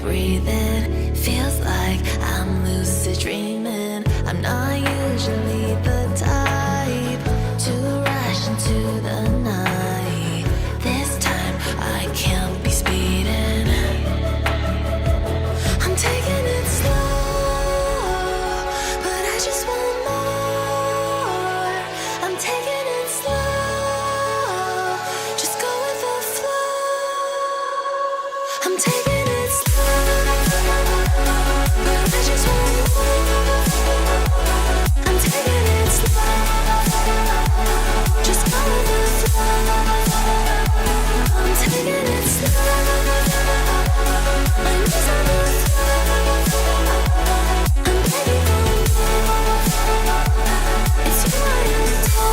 breathing. Feels like I'm lucid dreaming. I'm not usually the type to rush into the night. This time I can't be speeding. I'm taking it slow, but I just want more. I'm taking it slow, just go with the flow. I'm taking it slow, but I just want more. I'm taking it slow, just go with the flow. I'm taking it slow, my knees on the floor. I'm begging for more. It's you I adore.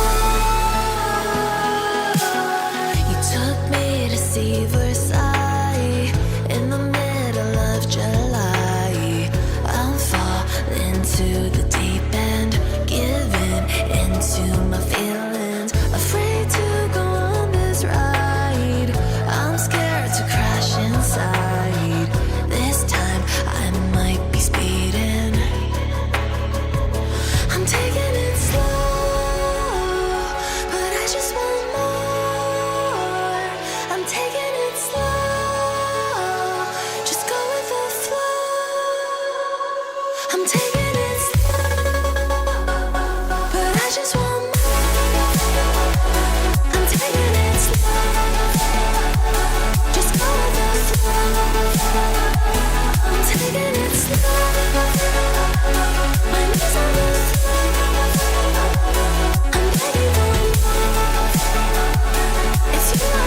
You took me to see Versailles in the middle of July. I'm falling to the deep end, giving into my feelings, afraid to go on this ride. I'm scared to crash inside. This time I might be speeding. I'm taking it slow, but I just want more. I'm taking it slow, just go with the flow. I'm taking it slow, but I just want more. I'm taking it slow, just go with the flow. I'm taking it slow, my knees on the floor. I'm begging for more. It's you I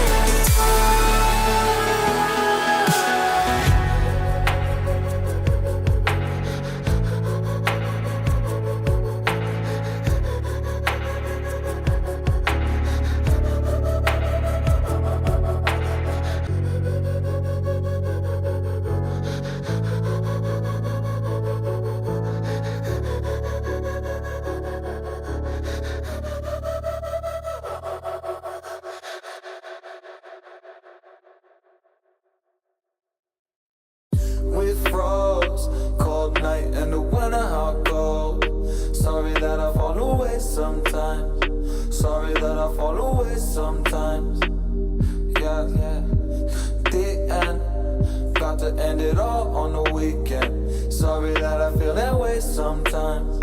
We froze, cold night in the winter, how it goes. Sorry that I fall away sometimes. Sorry that I fall away sometimes. Yeah, yeah. The end, got to end it all on the weekend. Sorry that I feel that way sometimes.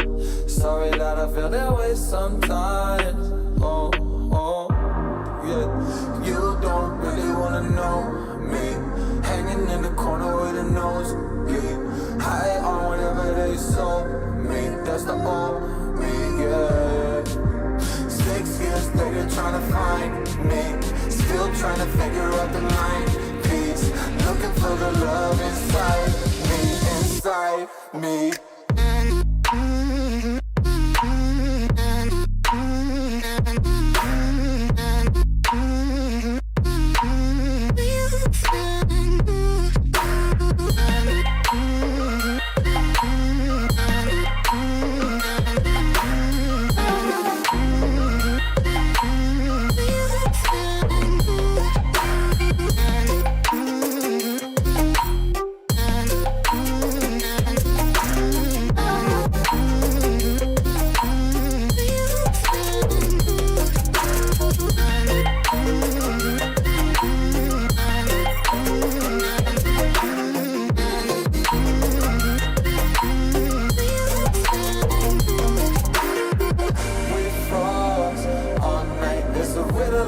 Sorry that I feel that way sometimes. Oh, oh, yeah. You don't really wanna know me. Hanging in the corner with a nosebleed. High on whatever they sold me. That's the old me, yeah. 6 years later trying to find me. Still trying to figure out the line piece. Looking for the love inside me, inside me.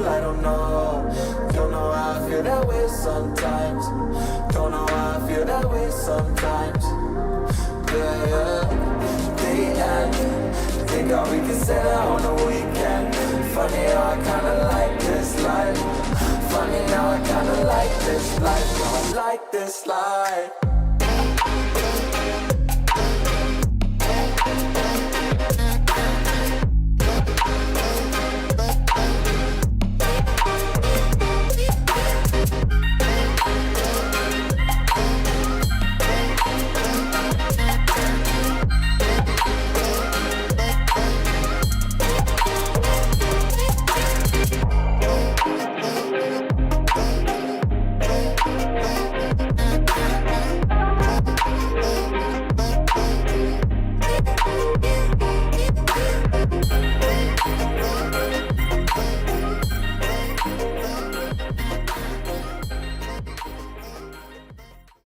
I don't know how I feel that way sometimes. Don't know how I feel that way sometimes. Yeah, yeah. The end. Think how we can say that on the weekend. Funny how I kinda like this life. Funny how I kinda like this life. I like this life.